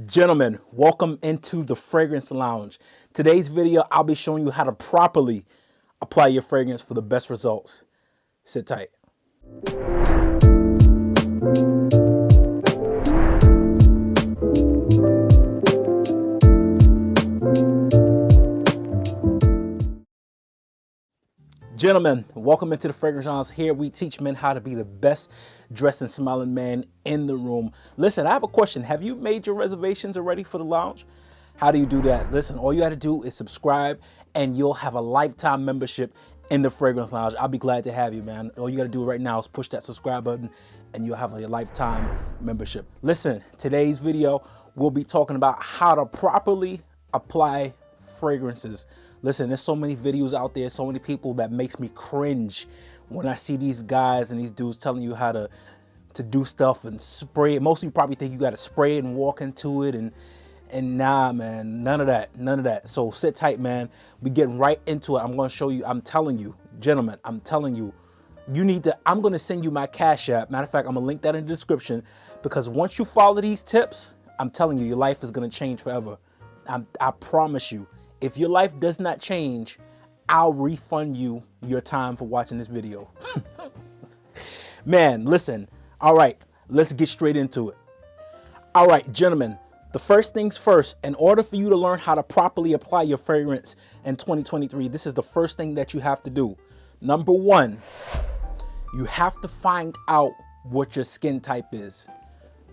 Gentlemen, welcome into the Fragrance Lounge. Today's video, I'll be showing you how to properly apply your fragrance for the best results. Sit tight. Gentlemen, welcome into the Fragrance Lounge. Here we teach men how to be the best dressed and smiling man in the room. Listen, I have a question. Have you made your reservations already for the lounge? How do you do that? Listen, all you got to do is subscribe and you'll have a lifetime membership in the Fragrance Lounge. I'll be glad to have you, man. All you got to do right now is push that subscribe button and you'll have a lifetime membership. Listen, today's video, we'll be talking about how to properly apply fragrances. Listen, there's so many videos out there, so many people that makes me cringe when I see these guys and these dudes telling you how to do stuff and spray it. Most of you probably think you got to spray it and walk into it, and nah, man, none of that. So sit tight, man. We getting right into it. I'm going to show you. I'm telling you, gentlemen, I'm telling you, you need to. I'm going to send you my Cash App. Matter of fact, I'm going to link that in the description, because once you follow these tips, I'm telling you, your life is going to change forever. I promise you. If your life does not change, I'll refund you your time for watching this video. Man, listen. All right, let's get straight into it. All right, gentlemen, the first things first, in order for you to learn how to properly apply your fragrance in 2023, this is the first thing that you have to do. Number one, you have to find out what your skin type is.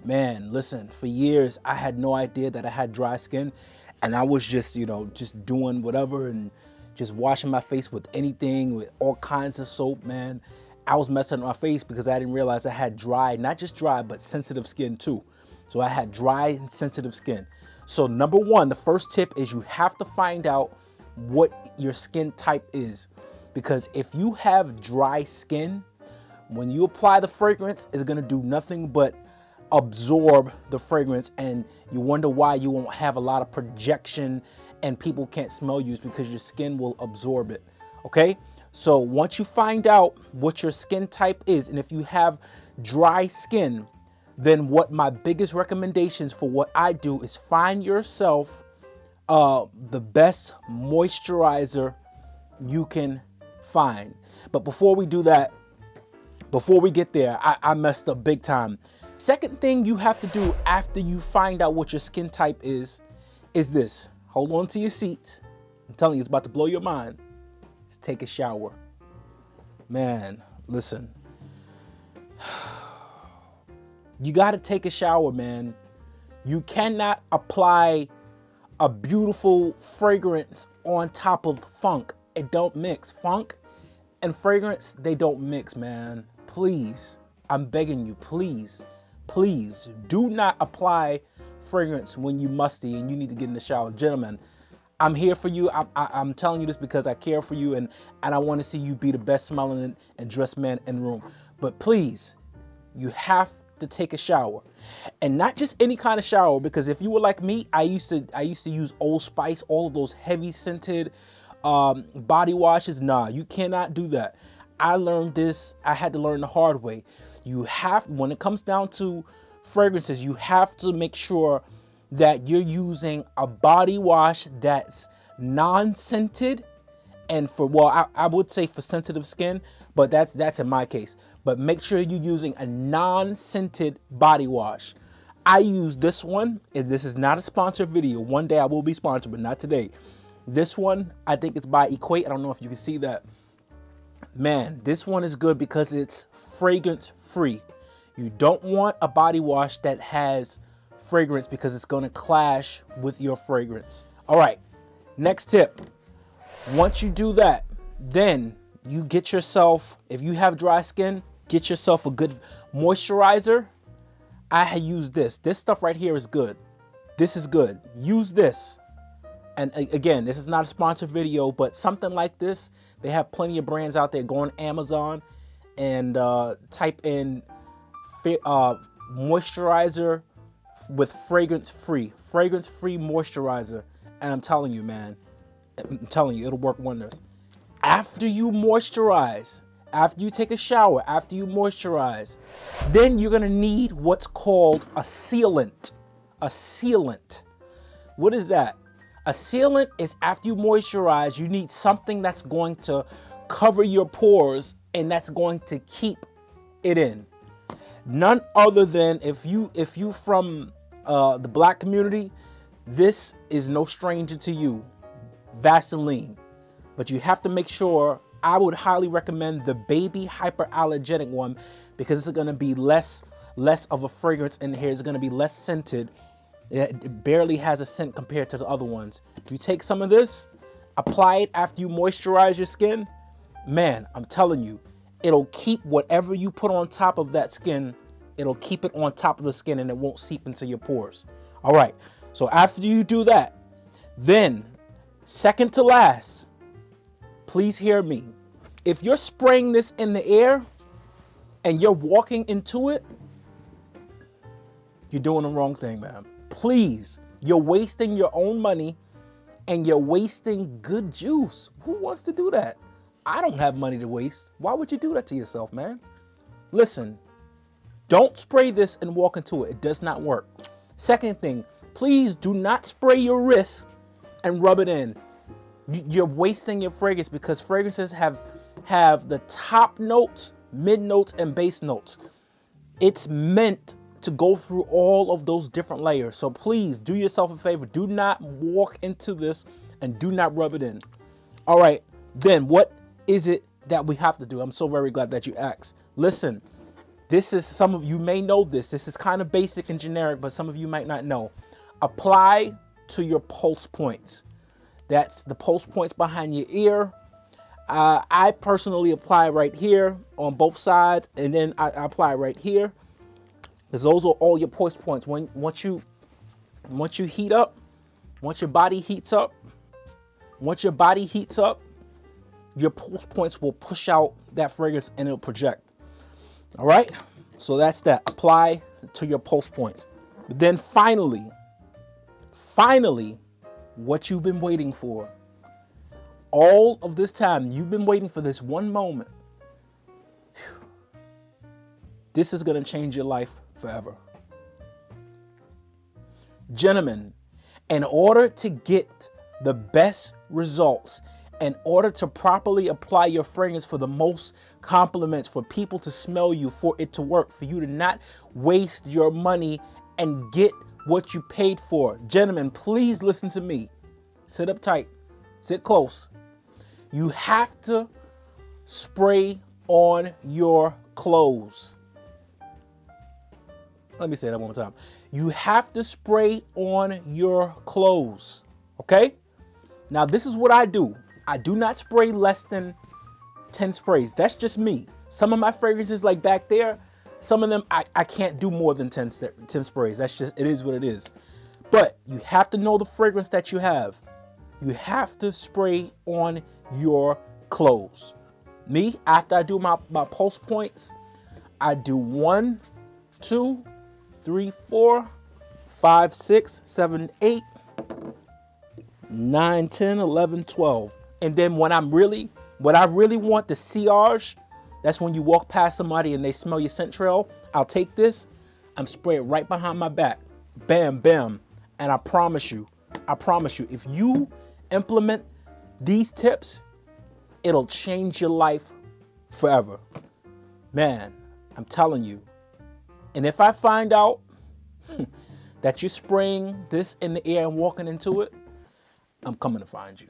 Man, listen, for years, I had no idea that I had dry skin. And I was just, just doing whatever and just washing my face with anything, with all kinds of soap, man. I was messing up my face because I didn't realize I had dry, not just dry, but sensitive skin too. So I had dry and sensitive skin. So number one, the first tip is you have to find out what your skin type is. Because if you have dry skin, when you apply the fragrance, it's gonna do nothing but absorb the fragrance, and you wonder why you won't have a lot of projection and people can't smell you, is because your skin will absorb it. Okay, so once you find out what your skin type is, and if you have dry skin, then what my biggest recommendations for what I do is find yourself the best moisturizer you can find. But before we do that, before we get there, I messed up big time. Second thing you have to do after you find out what your skin type is this. Hold on to your seats. I'm telling you, it's about to blow your mind. It's take a shower. Man, listen. You got to take a shower, man. You cannot apply a beautiful fragrance on top of funk. It don't mix. Funk and fragrance, they don't mix, man. Please, I'm begging you, please. Please do not apply fragrance when you musty and you need to get in the shower. Gentlemen, I'm here for you. I'm telling you this because I care for you, and I want to see you be the best smelling and dressed man in the room. But please, you have to take a shower, and not just any kind of shower. Because if you were like me, I used to use Old Spice, all of those heavy scented body washes. Nah, you cannot do that. I learned this. I had to learn the hard way. You have, when it comes down to fragrances, you have to make sure that you're using a body wash that's non-scented, and for, well, I would say for sensitive skin, but that's in my case. But make sure you're using a non-scented body wash. I use this one, and this is not a sponsored video. One day I will be sponsored, but not today. This one, I think it's by Equate. I don't know if you can see that. Man, this one is good because it's fragrance free. You don't want a body wash that has fragrance because it's going to clash with your fragrance. All right, next tip. Once you do that, then you get yourself, if you have dry skin, get yourself a good moisturizer. I use this. This stuff right here is good. This is good. Use this. And again, this is not a sponsored video, but something like this, they have plenty of brands out there. Go on Amazon and type in moisturizer with fragrance free moisturizer. And I'm telling you, man, I'm telling you, it'll work wonders. After you moisturize, after you take a shower, after you moisturize, then you're gonna need what's called a sealant. a sealant. What is that? A sealant is after you moisturize, you need something that's going to cover your pores and that's going to keep it in. None other than, if you from the black community, this is no stranger to you, Vaseline. But you have to make sure, I would highly recommend the baby hyperallergenic one, because it's gonna be less of a fragrance in here. It's gonna be less scented. It barely has a scent compared to the other ones. You take some of this, apply it after you moisturize your skin. Man, I'm telling you, it'll keep whatever you put on top of that skin, it'll keep it on top of the skin and it won't seep into your pores. All right, so after you do that, then second to last, please hear me. If you're spraying this in the air and you're walking into it, you're doing the wrong thing, man. Please, you're wasting your own money and you're wasting good juice. Who wants to do that? I don't have money to waste. Why would you do that to yourself, man? Listen, don't spray this and walk into it. It does not work. Second thing, please do not spray your wrist and rub it in. You're wasting your fragrance, because fragrances have the top notes, mid notes, and base notes. It's meant to go through all of those different layers. So please do yourself a favor. Do not walk into this and do not rub it in. All right, then what is it that we have to do? I'm so very glad that you asked. Listen, this is, some of you may know this. This is kind of basic and generic, but some of you might not know. Apply to your pulse points. That's the pulse points behind your ear. I personally apply right here on both sides, and then I apply right here, because those are all your pulse points. Once you heat up, once your body heats up, your pulse points will push out that fragrance and it'll project. All right, so that's that. Apply to your pulse points. But then finally, what you've been waiting for. All of this time, you've been waiting for this one moment. This is going to change your life forever. Gentlemen, in order to get the best results, in order to properly apply your fragrance for the most compliments, for people to smell you, for it to work, for you to not waste your money and get what you paid for. Gentlemen, please listen to me. Sit up tight. Sit close. You have to spray on your clothes. Let me say that one more time. You have to spray on your clothes. Okay? Now, this is what I do. I do not spray less than 10 sprays. That's just me. Some of my fragrances, like back there, some of them I can't do more than 10 sprays. That's just, it is what it is. But you have to know the fragrance that you have. You have to spray on your clothes. Me, after I do my pulse points, I do 1, 2, 3, 4, 5, 6, 7, 8, 9, 10, 11, 12. And then when I really want the sillage, that's when you walk past somebody and they smell your scent trail. I'll take this, I'm spray it right behind my back. Bam, bam. And I promise you, if you implement these tips, it'll change your life forever. Man, I'm telling you. And if I find out that you're spraying this in the air and walking into it, I'm coming to find you.